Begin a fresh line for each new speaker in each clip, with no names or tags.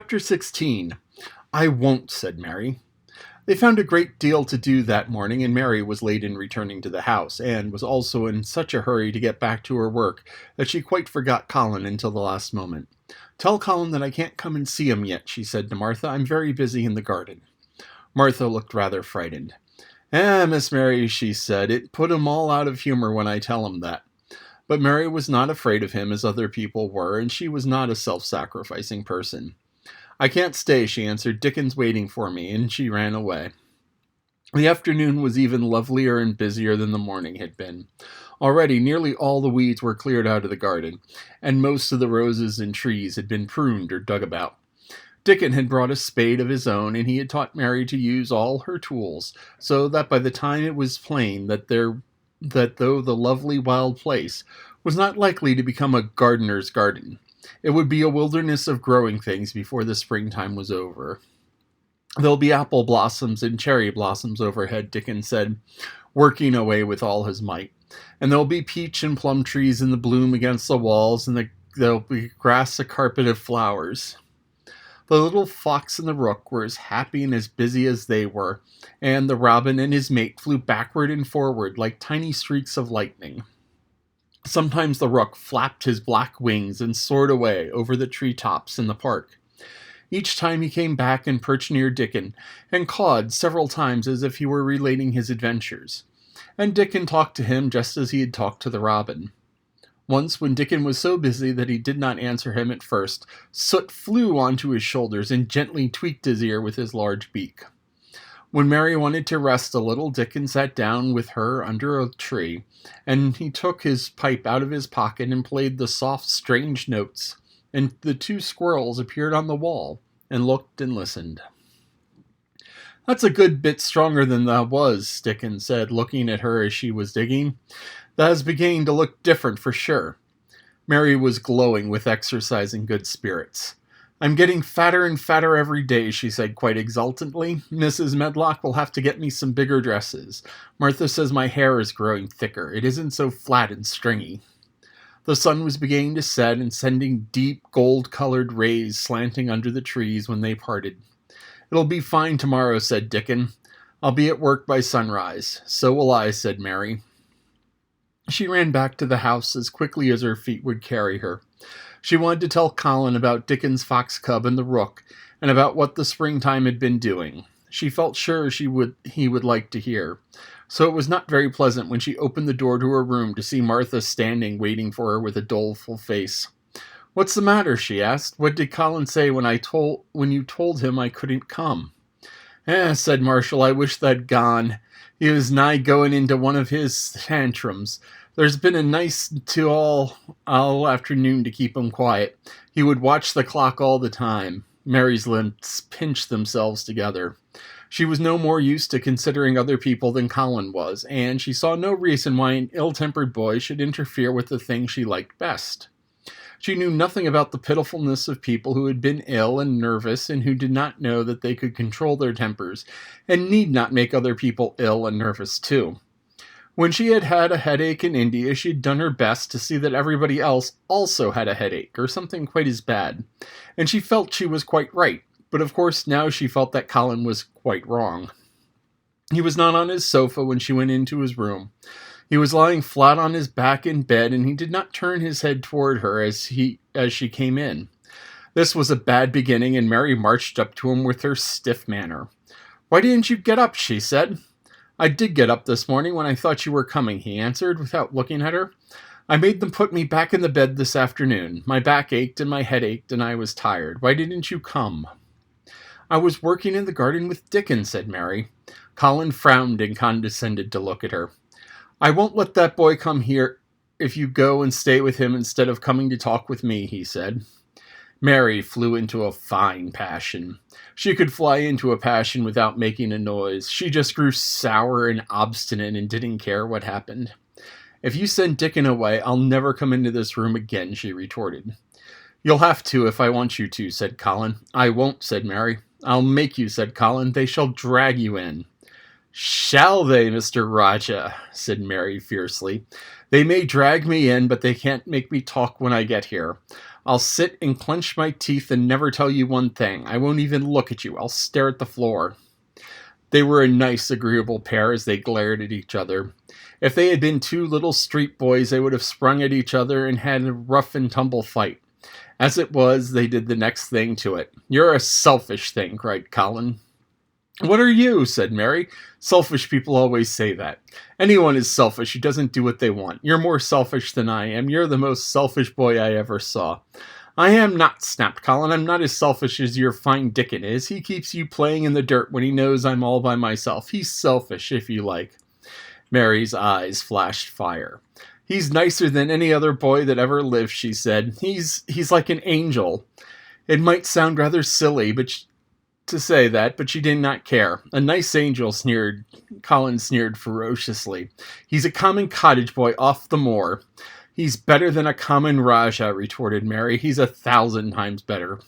Chapter 16. I won't, said Mary. They found a great deal to do that morning, and Mary was late in returning to the house, and was also in such a hurry to get back to her work that she quite forgot Colin until the last moment. Tell Colin that I can't come and see him yet, she said to Martha. I'm very busy in the garden. Martha looked rather frightened. Miss Mary, she said, it put him all out of humor when I tell him that. But Mary was not afraid of him as other people were, and she was not a self-sacrificing person. I can't stay, she answered. Dickon's waiting for me, and she ran away. The afternoon was even lovelier and busier than the morning had been. Already nearly all the weeds were cleared out of the garden, and most of the roses and trees had been pruned or dug about. Dickon had brought a spade of his own, and he had taught Mary to use all her tools, so that by the time it was plain that though the lovely wild place was not likely to become a gardener's garden, it would be a wilderness of growing things before the springtime was over. There'll be apple blossoms and cherry blossoms overhead, Dickon said, working away with all his might. And there'll be peach and plum trees in the bloom against the walls, and there'll be grass a carpet of flowers. The little fox and the rook were as happy and as busy as they were, and the robin and his mate flew backward and forward like tiny streaks of lightning. Sometimes the rook flapped his black wings and soared away over the tree-tops in the park. Each time he came back and perched near Dickon, and cawed several times as if he were relating his adventures. And Dickon talked to him just as he had talked to the robin. Once, when Dickon was so busy that he did not answer him at first, Soot flew onto his shoulders and gently tweaked his ear with his large beak. When Mary wanted to rest a little, Dickon sat down with her under a tree, and he took his pipe out of his pocket and played the soft, strange notes, and the two squirrels appeared on the wall, and looked and listened. That's a good bit stronger than that was, Dickon said, looking at her as she was digging. That is beginning to look different for sure. Mary was glowing with exercise and good spirits. I'm getting fatter and fatter every day, she said quite exultantly. Mrs. Medlock will have to get me some bigger dresses. Martha says my hair is growing thicker. It isn't so flat and stringy. The sun was beginning to set and sending deep gold-colored rays slanting under the trees when they parted. It'll be fine tomorrow, said Dickon. I'll be at work by sunrise. So will I, said Mary. She ran back to the house as quickly as her feet would carry her. She wanted to tell Colin about Dickon's fox cub and the rook, and about what the springtime had been doing. She felt sure he would like to hear. So it was not very pleasant when she opened the door to her room to see Martha standing waiting for her with a doleful face. What's the matter? She asked. What did Colin say when you told him I couldn't come? Said Marshall, I wish that'd gone. He was nigh going into one of his tantrums. There's been a nice to all afternoon to keep him quiet. He would watch the clock all the time. Mary's lips pinched themselves together. She was no more used to considering other people than Colin was, and she saw no reason why an ill-tempered boy should interfere with the thing she liked best. She knew nothing about the pitifulness of people who had been ill and nervous and who did not know that they could control their tempers and need not make other people ill and nervous too. When she had had a headache in India, she had done her best to see that everybody else also had a headache or something quite as bad, and she felt she was quite right, but of course now she felt that Colin was quite wrong. He was not on his sofa when she went into his room. He was lying flat on his back in bed, and he did not turn his head toward her as she came in. This was a bad beginning, and Mary marched up to him with her stiff manner. Why didn't you get up? She said. I did get up this morning when I thought you were coming, he answered, without looking at her. I made them put me back in the bed this afternoon. My back ached and my head ached, and I was tired. Why didn't you come? I was working in the garden with Dickon, said Mary. Colin frowned and condescended to look at her. I won't let that boy come here if you go and stay with him instead of coming to talk with me, he said. Mary flew into a fine passion. She could fly into a passion without making a noise. She just grew sour and obstinate and didn't care what happened. If you send Dickon away, I'll never come into this room again, she retorted. You'll have to if I want you to, said Colin. I won't, said Mary. I'll make you, said Colin. They shall drag you in. Shall they, Mr. Raja? Said Mary fiercely. They may drag me in, but they can't make me talk when I get here. I'll sit and clench my teeth and never tell you one thing. I won't even look at you. I'll stare at the floor." They were a nice, agreeable pair as they glared at each other. If they had been two little street boys, they would have sprung at each other and had a rough and tumble fight. As it was, they did the next thing to it. "You're a selfish thing," cried Colin. "What are you?" said Mary. "Selfish people always say that. Anyone is selfish who doesn't do what they want. You're more selfish than I am. You're the most selfish boy I ever saw." "I am not," snapped Colin. "I'm not as selfish as your fine Dickon is. He keeps you playing in the dirt when he knows I'm all by myself. He's selfish, if you like." Mary's eyes flashed fire. "He's nicer than any other boy that ever lived," she said. He's like an angel." It might sound rather silly to say that, but she did not care. "A nice angel," sneered. Colin sneered ferociously. "He's a common cottage boy off the moor." "He's better than a common Rajah," retorted Mary. "He's 1,000 times better."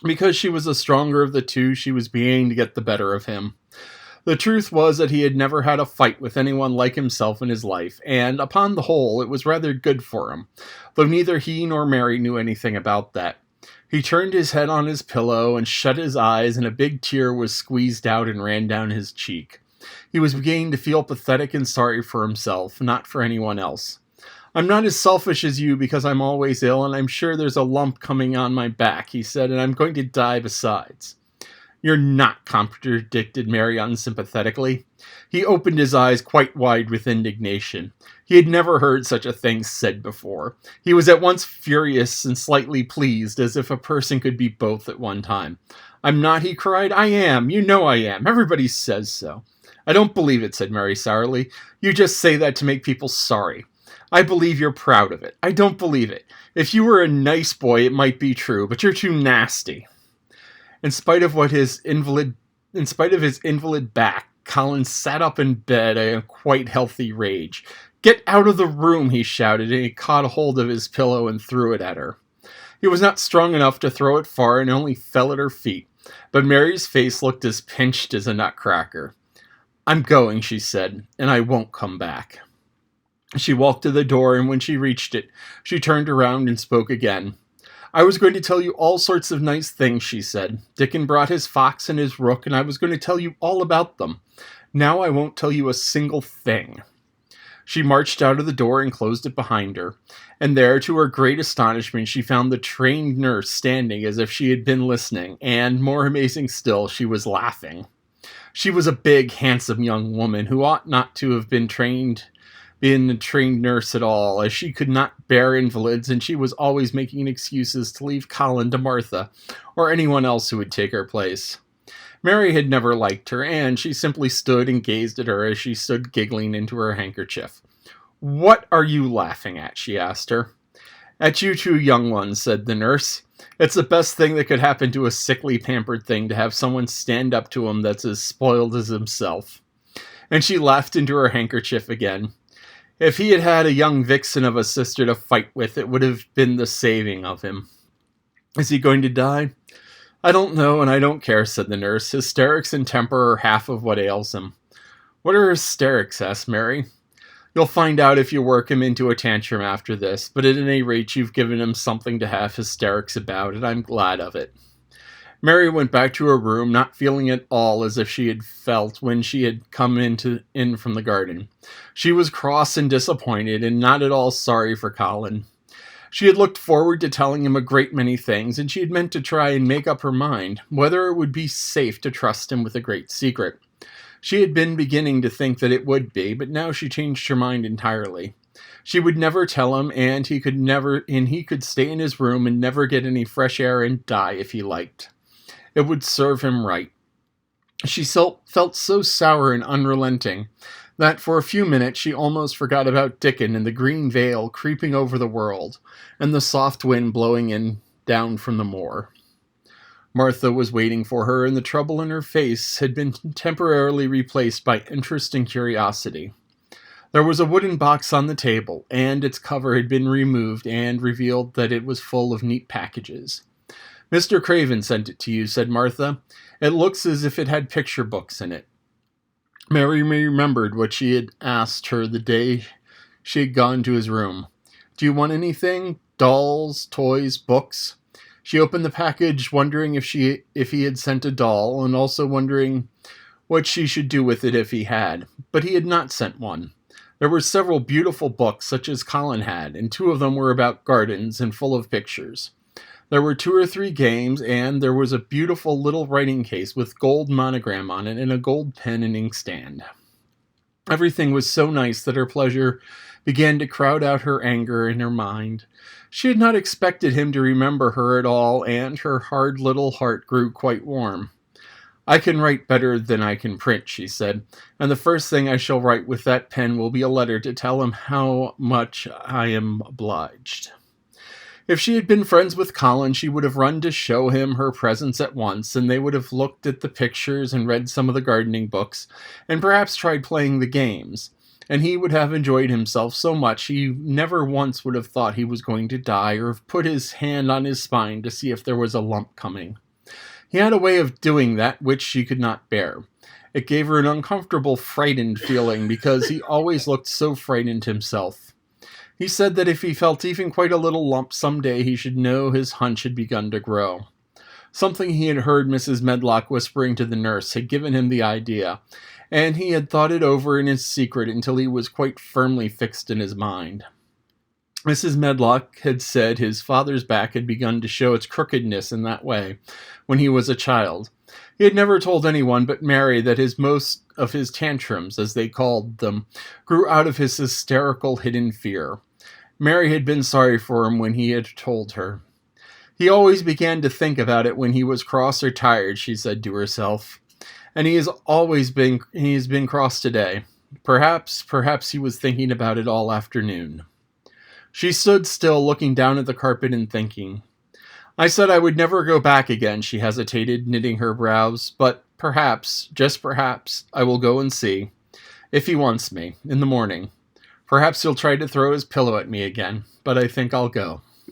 Because she was the stronger of the two, she was beginning to get the better of him. The truth was that he had never had a fight with anyone like himself in his life, and, upon the whole, it was rather good for him, though neither he nor Mary knew anything about that. He turned his head on his pillow and shut his eyes, and a big tear was squeezed out and ran down his cheek. He was beginning to feel pathetic and sorry for himself, not for anyone else. "I'm not as selfish as you because I'm always ill, and I'm sure there's a lump coming on my back," he said, "and I'm going to die besides." "You're not," contradicted Mary unsympathetically. He opened his eyes quite wide with indignation. He had never heard such a thing said before. He was at once furious and slightly pleased, as if a person could be both at one time. "I'm not," he cried. "I am. You know I am. Everybody says so." "I don't believe it," said Mary sourly. "You just say that to make people sorry. I believe you're proud of it. I don't believe it. If you were a nice boy, it might be true, but you're too nasty." In spite of his invalid back, Colin sat up in bed in a quite healthy rage. "Get out of the room," he shouted, and he caught hold of his pillow and threw it at her. He was not strong enough to throw it far and only fell at her feet, but Mary's face looked as pinched as a nutcracker. "I'm going," she said, "and I won't come back." She walked to the door, and when she reached it, she turned around and spoke again. "I was going to tell you all sorts of nice things," she said. "Dickon brought his fox and his rook, and I was going to tell you all about them. Now I won't tell you a single thing." She marched out of the door and closed it behind her, and there, to her great astonishment, she found the trained nurse standing as if she had been listening, and, more amazing still, she was laughing. She was a big, handsome young woman who ought not to have been a trained nurse at all, as she could not bear invalids, and she was always making excuses to leave Colin to Martha, or anyone else who would take her place. Mary had never liked her, and she simply stood and gazed at her as she stood giggling into her handkerchief. "What are you laughing at?" she asked her. "At you two young ones," said the nurse. "It's the best thing that could happen to a sickly, pampered thing to have someone stand up to him that's as spoiled as himself." And she laughed into her handkerchief again. If he had had a young vixen of a sister to fight with, it would have been the saving of him. "Is he going to die?" "I don't know, and I don't care," said the nurse. "Hysterics and temper are half of what ails him." "What are hysterics?" asked Mary. "You'll find out if you work him into a tantrum after this, but at any rate you've given him something to have hysterics about, and I'm glad of it." Mary went back to her room, not feeling at all as if she had felt when she had come in from the garden. She was cross and disappointed, and not at all sorry for Colin. She had looked forward to telling him a great many things, and she had meant to try and make up her mind whether it would be safe to trust him with a great secret. She had been beginning to think that it would be, but now she changed her mind entirely. She would never tell him, and he could stay in his room and never get any fresh air and die if he liked. It would serve him right. She felt so sour and unrelenting that for a few minutes she almost forgot about Dickon and the green veil creeping over the world, and the soft wind blowing down from the moor. Martha was waiting for her, and the trouble in her face had been temporarily replaced by interest and curiosity. There was a wooden box on the table, and its cover had been removed and revealed that it was full of neat packages. "Mr. Craven sent it to you," said Martha. "It looks as if it had picture books in it." Mary remembered what she had asked her the day she had gone to his room. Do you want anything? Dolls, toys, books? She opened the package, wondering if he had sent a doll, and also wondering what she should do with it if he had. But he had not sent one. There were several beautiful books, such as Colin had, and 2 of them were about gardens and full of pictures. There were 2 or 3 games, and there was a beautiful little writing case with gold monogram on it and a gold pen and inkstand. Everything was so nice that her pleasure began to crowd out her anger in her mind. She had not expected him to remember her at all, and her hard little heart grew quite warm. I can write better than I can print, she said, and the first thing I shall write with that pen will be a letter to tell him how much I am obliged. If she had been friends with Colin, she would have run to show him her presents at once, and they would have looked at the pictures and read some of the gardening books, and perhaps tried playing the games. And he would have enjoyed himself so much he never once would have thought he was going to die, or have put his hand on his spine to see if there was a lump coming. He had a way of doing that which she could not bear. It gave her an uncomfortable, frightened feeling, because he always looked so frightened himself. He said that if he felt even quite a little lump someday, he should know his hunch had begun to grow. Something he had heard Mrs. Medlock whispering to the nurse had given him the idea, and he had thought it over in his secret until he was quite firmly fixed in his mind. Mrs. Medlock had said his father's back had begun to show its crookedness in that way when he was a child. He had never told anyone but Mary that most of his tantrums, as they called them, grew out of his hysterical hidden fear. Mary had been sorry for him when he had told her. He always began to think about it when he was cross or tired, she said to herself. And he has been cross today. Perhaps he was thinking about it all afternoon. She stood still, looking down at the carpet and thinking. I said I would never go back again, she hesitated, knitting her brows, but perhaps, just perhaps, I will go and see, if he wants me, in the morning. Perhaps he'll try to throw his pillow at me again, but I think I'll go.